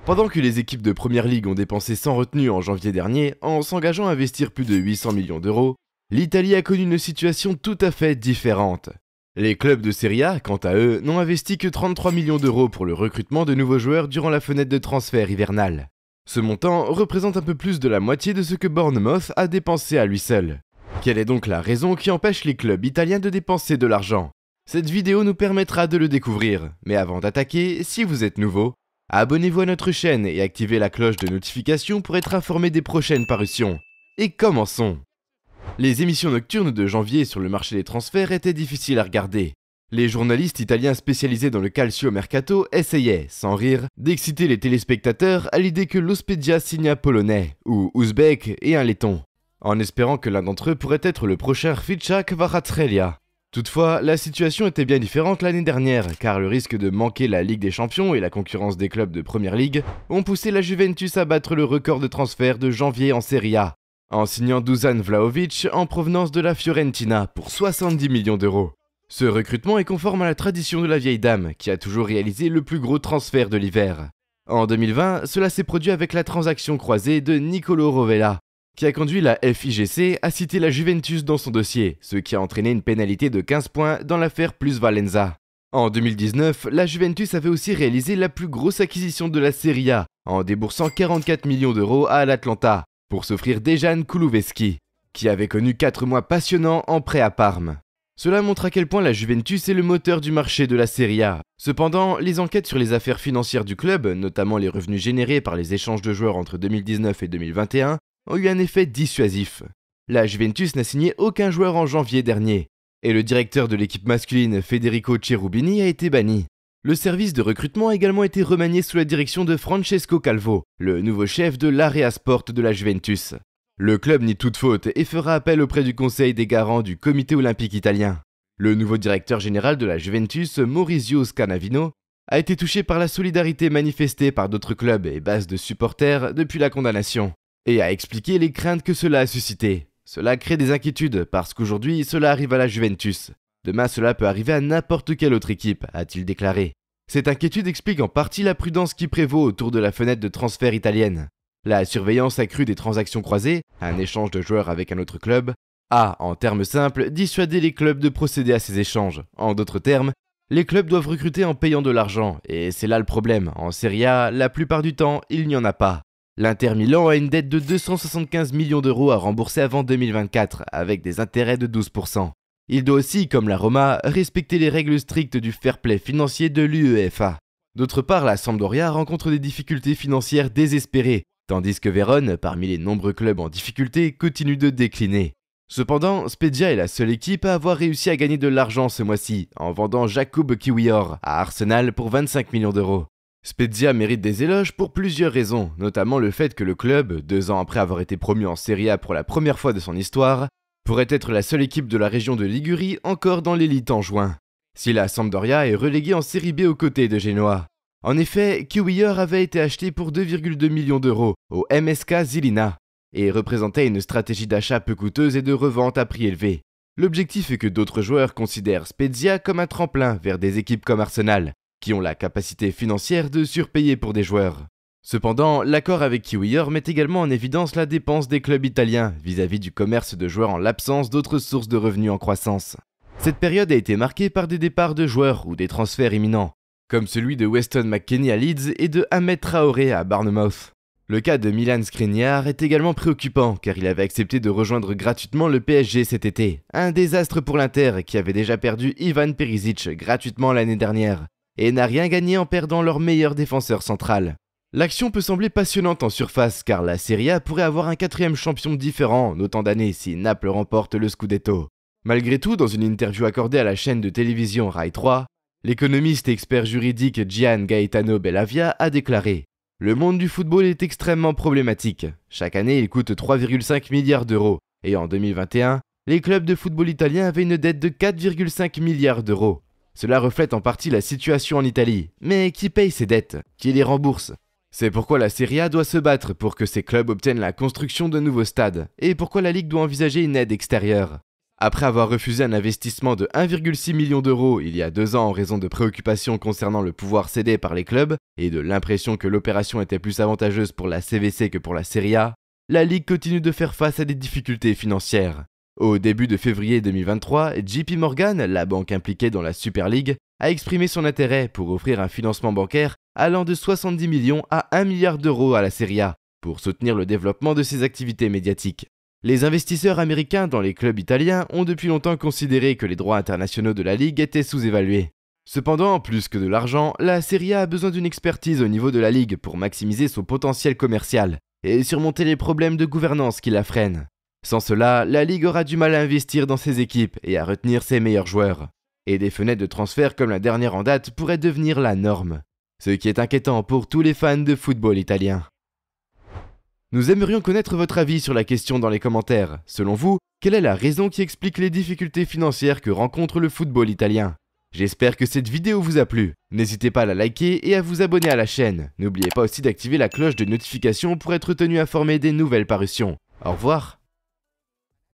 Pendant que les équipes de Première Ligue ont dépensé sans retenue en janvier dernier en s'engageant à investir plus de 800 millions d'euros, l'Italie a connu une situation tout à fait différente. Les clubs de Serie A, quant à eux, n'ont investi que 33 millions d'euros pour le recrutement de nouveaux joueurs durant la fenêtre de transfert hivernale. Ce montant représente un peu plus de la moitié de ce que Bournemouth a dépensé à lui seul. Quelle est donc la raison qui empêche les clubs italiens de dépenser de l'argent? Cette vidéo nous permettra de le découvrir, mais avant d'attaquer, si vous êtes nouveau, abonnez-vous à notre chaîne et activez la cloche de notification pour être informé des prochaines parutions. Et commençons! Les émissions nocturnes de janvier sur le marché des transferts étaient difficiles à regarder. Les journalistes italiens spécialisés dans le calcio mercato essayaient, sans rire, d'exciter les téléspectateurs à l'idée que l'Ospedia signe un Polonais, ou Ouzbek et un Letton, en espérant que l'un d'entre eux pourrait être le prochain Khvicha Kvaratskhelia. Toutefois, la situation était bien différente l'année dernière, car le risque de manquer la Ligue des Champions et la concurrence des clubs de Première Ligue ont poussé la Juventus à battre le record de transfert de janvier en Serie A, en signant Dusan Vlahovic en provenance de la Fiorentina pour 70 millions d'euros. Ce recrutement est conforme à la tradition de la vieille dame, qui a toujours réalisé le plus gros transfert de l'hiver. En 2020, cela s'est produit avec la transaction croisée de Nicolo Rovella, qui a conduit la FIGC à citer la Juventus dans son dossier, ce qui a entraîné une pénalité de 15 points dans l'affaire Plus Valenza. En 2019, la Juventus avait aussi réalisé la plus grosse acquisition de la Serie A, en déboursant 44 millions d'euros à l'Atlanta, pour s'offrir Dejan Kulusevski, qui avait connu 4 mois passionnants en prêt à Parme. Cela montre à quel point la Juventus est le moteur du marché de la Serie A. Cependant, les enquêtes sur les affaires financières du club, notamment les revenus générés par les échanges de joueurs entre 2019 et 2021, ont eu un effet dissuasif. La Juventus n'a signé aucun joueur en janvier dernier, et le directeur de l'équipe masculine Federico Cherubini a été banni. Le service de recrutement a également été remanié sous la direction de Francesco Calvo, le nouveau chef de l'Area Sport de la Juventus. Le club nie toute faute et fera appel auprès du conseil des garants du comité olympique italien. Le nouveau directeur général de la Juventus, Maurizio Scanavino, a été touché par la solidarité manifestée par d'autres clubs et bases de supporters depuis la condamnation, et a expliqué les craintes que cela a suscité. Cela crée des inquiétudes parce qu'aujourd'hui cela arrive à la Juventus. Demain cela peut arriver à n'importe quelle autre équipe, a-t-il déclaré. Cette inquiétude explique en partie la prudence qui prévaut autour de la fenêtre de transfert italienne. La surveillance accrue des transactions croisées, un échange de joueurs avec un autre club, a, en termes simples, dissuadé les clubs de procéder à ces échanges. En d'autres termes, les clubs doivent recruter en payant de l'argent, et c'est là le problème. En Serie A, la plupart du temps, il n'y en a pas. L'Inter Milan a une dette de 275 millions d'euros à rembourser avant 2024, avec des intérêts de 12%. Il doit aussi, comme la Roma, respecter les règles strictes du fair play financier de l'UEFA. D'autre part, la Sampdoria rencontre des difficultés financières désespérées, tandis que Vérone, parmi les nombreux clubs en difficulté, continue de décliner. Cependant, Spezia est la seule équipe à avoir réussi à gagner de l'argent ce mois-ci, en vendant Jakub Kiwior à Arsenal pour 25 millions d'euros. Spezia mérite des éloges pour plusieurs raisons, notamment le fait que le club, 2 ans après avoir été promu en Serie A pour la première fois de son histoire, pourrait être la seule équipe de la région de Ligurie encore dans l'élite en juin, si la Sampdoria est reléguée en Série B aux côtés de Genoa. En effet, Kiwior avait été acheté pour 2,2 millions d'euros au MSK Žilina et représentait une stratégie d'achat peu coûteuse et de revente à prix élevé. L'objectif est que d'autres joueurs considèrent Spezia comme un tremplin vers des équipes comme Arsenal, qui ont la capacité financière de surpayer pour des joueurs. Cependant, l'accord avec Kiwior met également en évidence la dépense des clubs italiens vis-à-vis du commerce de joueurs en l'absence d'autres sources de revenus en croissance. Cette période a été marquée par des départs de joueurs ou des transferts imminents, comme celui de Weston McKennie à Leeds et de Ahmed Traoré à Bournemouth. Le cas de Milan Skriniar est également préoccupant car il avait accepté de rejoindre gratuitement le PSG cet été. Un désastre pour l'Inter qui avait déjà perdu Ivan Perisic gratuitement l'année dernière et n'a rien gagné en perdant leur meilleur défenseur central. L'action peut sembler passionnante en surface car la Serie A pourrait avoir un 4e champion différent en autant d'années si Naples remporte le Scudetto. Malgré tout, dans une interview accordée à la chaîne de télévision Rai 3, l'économiste et expert juridique Gian Gaetano Bellavia a déclaré « Le monde du football est extrêmement problématique. Chaque année, il coûte 3,5 milliards d'euros. Et en 2021, les clubs de football italiens avaient une dette de 4,5 milliards d'euros. Cela reflète en partie la situation en Italie. Mais qui paye ces dettes? Qui les rembourse? C'est pourquoi la Serie A doit se battre pour que ces clubs obtiennent la construction de nouveaux stades, et pourquoi la Ligue doit envisager une aide extérieure. Après avoir refusé un investissement de 1,6 million d'euros il y a 2 ans en raison de préoccupations concernant le pouvoir cédé par les clubs et de l'impression que l'opération était plus avantageuse pour la CVC que pour la Serie A, la Ligue continue de faire face à des difficultés financières. Au début de février 2023, JP Morgan, la banque impliquée dans la Super League, a exprimé son intérêt pour offrir un financement bancaire allant de 70 millions à 1 milliard d'euros à la Serie A pour soutenir le développement de ses activités médiatiques. Les investisseurs américains dans les clubs italiens ont depuis longtemps considéré que les droits internationaux de la Ligue étaient sous-évalués. Cependant, plus que de l'argent, la Serie A a besoin d'une expertise au niveau de la Ligue pour maximiser son potentiel commercial et surmonter les problèmes de gouvernance qui la freinent. Sans cela, la Ligue aura du mal à investir dans ses équipes et à retenir ses meilleurs joueurs. Et des fenêtres de transfert comme la dernière en date pourraient devenir la norme. Ce qui est inquiétant pour tous les fans de football italien. Nous aimerions connaître votre avis sur la question dans les commentaires. Selon vous, quelle est la raison qui explique les difficultés financières que rencontre le football italien? J'espère que cette vidéo vous a plu. N'hésitez pas à la liker et à vous abonner à la chaîne. N'oubliez pas aussi d'activer la cloche de notification pour être tenu informé des nouvelles parutions. Au revoir.